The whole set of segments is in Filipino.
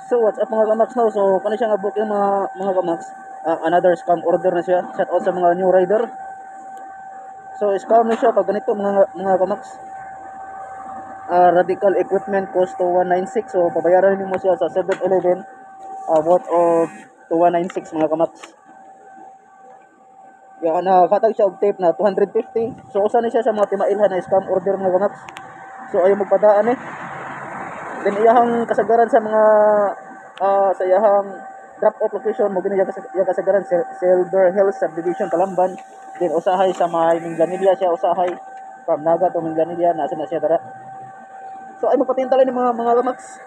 So what's up mga kamax no? So kani siya nga book yung mga kamax. Another scam order na siya. Shout out sa mga new rider. So scam na siya pag ganito mga kamax. Radical equipment cost to 196. So pabayaran niyo mo siya sa 7-Eleven worth of 2196 mga kamax. Ya nakatag siya og tape na 250. So usa ni siya sa mga timailhan na scam order mga kamax. So ayo magpadaan Then iyahang kasagaran sa mga sa iyahang drop off location mo gini kasagaran Silver Hills Subdivision Talamban. Then usahay sa may Minglanilla siya usahay from Naga to Minglanilla nasa na siya dara. So ay magpatintala ni mga kamax.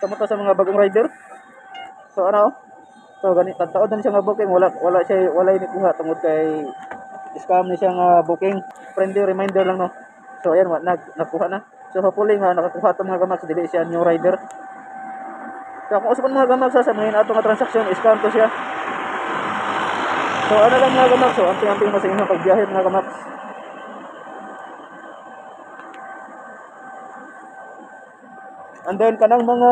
Kamusta sa mga bagong rider. So ano? So ganit taod na siya nga booking wala ni kuha tungod kay scam ni siya nga booking. Friendly reminder lang no. So ayan nakuha na. So hopefully nga nakakuha ito mga kamax dili siya new rider. So kung usapan mga kamax sa mga ato nga transaction scam to siya. So ano lang mga kamax so amping mo sa inyong pagbiyahe mga kamax. And then kanang mga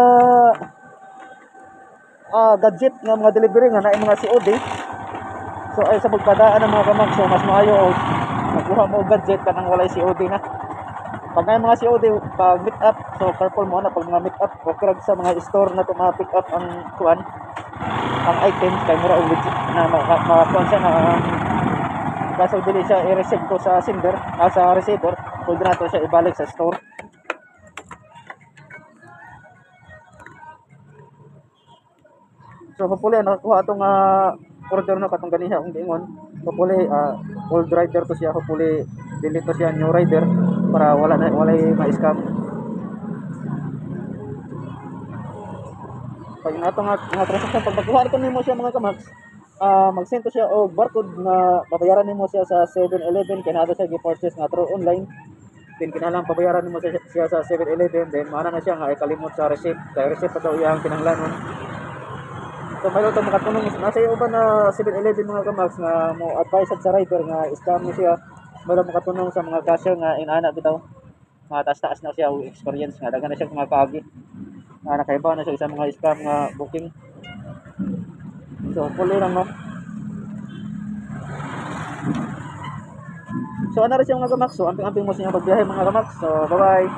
gadget nga mga delivery nga na mga COD. So ay sa pagpadaan ng mga kamax so mas maayo og magkuha mo og gadget kanang walay COD na. Pag may mga COD pag meet up so careful mo na pag mga meet up okay sa mga store na to mga pick up ang kuan ang items kay mura og legit na makakuan siya na kaso dili siya i-receive ko sa sender sa receiver pwede na to siya ibalik sa store. So hopefully nakuha atong order na katong ganiha kung diingon hopefully old rider to siya hopefully dili to siya new rider para walay ma-scam. Pag nato nga transaction pag nakuha ko nimo siya mga kamax mag-send to siya og barcode na babayaran nimo siya sa 7-Eleven kay nato siya gi-purchase nga through online. Then kinahanglan pabayaran nimo siya sa 7-Eleven then maana na siya nga ikalimot sa receipt kay receipt pa daw iyang kinahanglanon. So mayroon itong makatulong nasa iyo ba na 7-Eleven mga kamax nga mo advise sa rider nga scam ni siya. Mayroon makatulong sa mga cashier nga inana bitaw mga taas na siya o experience nga daghan na siya mga kaagi nakaiba na siya sa mga scam nga booking. So hopefully lang no. So ano rin siya mga kamax so amping mo sa inyong pagbiyahe mga kamax. So bye bye.